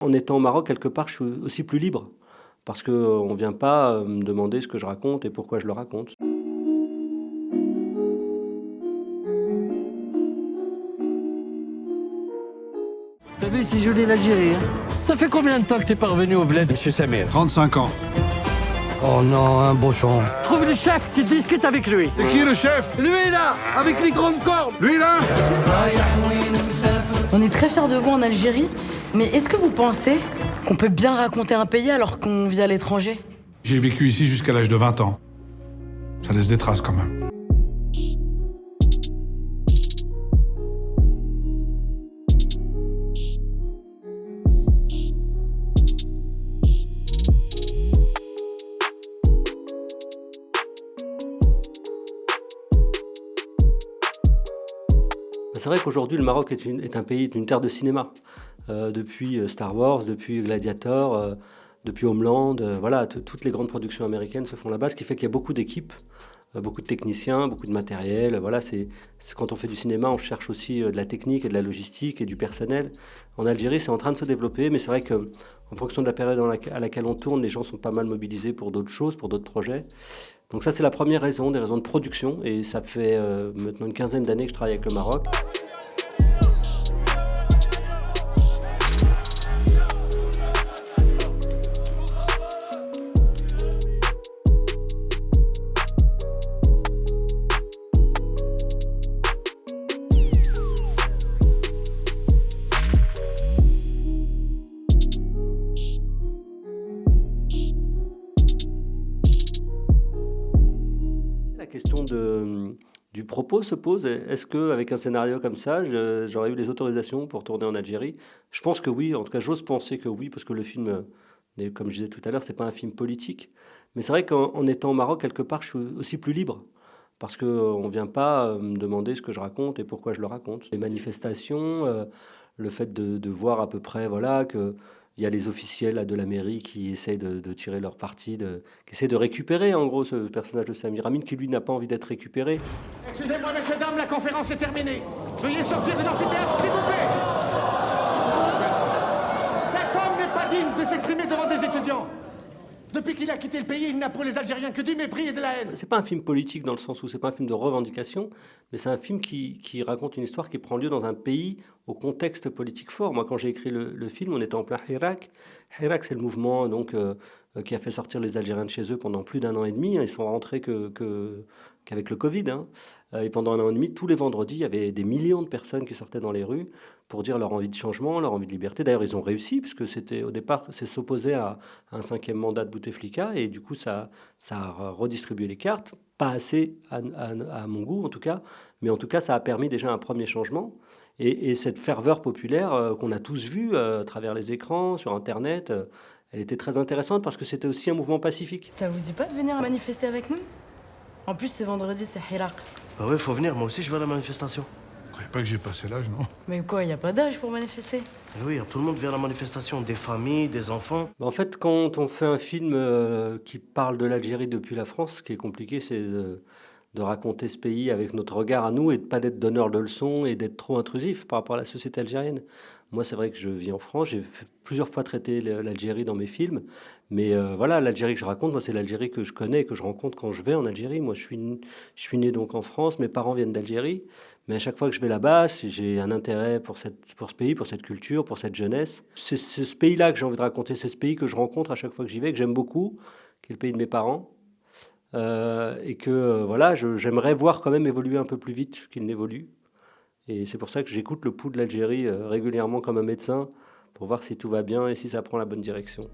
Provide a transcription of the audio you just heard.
En étant au Maroc, quelque part, je suis aussi plus libre. Parce qu'on ne vient pas me demander ce que je raconte et pourquoi je le raconte. T'as vu, c'est joli l'Algérie, hein? Ça fait combien de temps que t'es pas revenu au bled, monsieur Samir? 35 ans. Oh non, un bochon. Trouve le chef, tu discutes avec lui. C'est qui le chef? Lui là, avec les grandes cornes. Lui là? On est très fiers de vous en Algérie, mais est-ce que vous pensez qu'on peut bien raconter un pays alors qu'on vit à l'étranger? J'ai vécu ici jusqu'à l'âge de 20 ans. Ça laisse des traces quand même. C'est vrai qu'aujourd'hui, le Maroc est un pays, une terre de cinéma. Depuis Star Wars, depuis Gladiator, depuis Homeland, voilà, toutes les grandes productions américaines se font là-bas, ce qui fait qu'il y a beaucoup d'équipes, beaucoup de techniciens, beaucoup de matériel. Voilà, quand on fait du cinéma, on cherche aussi de la technique et de la logistique et du personnel. En Algérie, c'est en train de se développer, mais c'est vrai qu'en fonction de la période à laquelle on tourne, les gens sont pas mal mobilisés pour d'autres choses, pour d'autres projets. Donc ça, c'est la première raison, des raisons de production, et ça fait maintenant une quinzaine d'années que je travaille avec le Maroc. La question du propos se pose. Est-ce qu'avec un scénario comme ça, j'aurais eu les autorisations pour tourner en Algérie? Je pense que oui, en tout cas j'ose penser que oui, parce que le film, comme je disais tout à l'heure, c'est pas un film politique. Mais c'est vrai qu'en étant au Maroc, quelque part, je suis aussi plus libre. Parce qu'on ne vient pas me demander ce que je raconte et pourquoi je le raconte. Les manifestations, le fait de voir à peu près, voilà, que il y a les officiels là, de la mairie qui essayent de tirer leur parti, qui essayent de récupérer en gros ce personnage de Samir Amin qui lui n'a pas envie d'être récupéré. Excusez-moi, messieurs, dames, la conférence est terminée. Veuillez sortir de l'amphithéâtre, s'il vous plaît. Cet homme n'est pas digne de s'exprimer devant des étudiants. Depuis qu'il a quitté le pays, il n'a pour les Algériens que du mépris et de la haine. C'est pas un film politique dans le sens où c'est pas un film de revendication, mais c'est un film qui raconte une histoire qui prend lieu dans un pays au contexte politique fort. Moi, quand j'ai écrit le film, on était en plein Hirak. Hirak, c'est le mouvement donc qui a fait sortir les Algériens de chez eux pendant plus d'1 an et demi. Ils sont rentrés qu'avec le Covid. Hein. Et pendant 1 an et demi, tous les vendredis, il y avait des millions de personnes qui sortaient dans les rues pour dire leur envie de changement, leur envie de liberté. D'ailleurs, ils ont réussi, puisque c'était au départ, c'est s'opposer à un 5e mandat de Bouteflika, et du coup, ça a redistribué les cartes. Pas assez à mon goût, en tout cas, mais en tout cas, ça a permis déjà un premier changement. Et cette ferveur populaire qu'on a tous vue à travers les écrans, sur Internet, elle était très intéressante parce que c'était aussi un mouvement pacifique. Ça vous dit pas de venir manifester avec nous? En plus, c'est vendredi, c'est Hirak. Bah ouais, faut venir, moi aussi je vais à la manifestation. Vous croyez pas que j'ai passé l'âge, non? Mais quoi, y a pas d'âge pour manifester? Et oui, tout le monde vient à la manifestation, des familles, des enfants. En fait, quand on fait un film qui parle de l'Algérie depuis la France, ce qui est compliqué, c'est de raconter ce pays avec notre regard à nous et de pas d'être donneur de leçons et d'être trop intrusif par rapport à la société algérienne. Moi, c'est vrai que je vis en France, j'ai plusieurs fois traité l'Algérie dans mes films, mais voilà, l'Algérie que je raconte, moi, c'est l'Algérie que je connais, que je rencontre quand je vais en Algérie. Moi, je suis né donc en France, mes parents viennent d'Algérie, mais à chaque fois que je vais là-bas, j'ai un intérêt pour ce pays, pour cette culture, pour cette jeunesse. C'est ce pays-là que j'ai envie de raconter, c'est ce pays que je rencontre à chaque fois que j'y vais, que j'aime beaucoup, qui est le pays de mes parents. Et que voilà, j'aimerais voir quand même évoluer un peu plus vite qu'il n'évolue. Et c'est pour ça que j'écoute le pouls de l'Algérie régulièrement comme un médecin pour voir si tout va bien et si ça prend la bonne direction.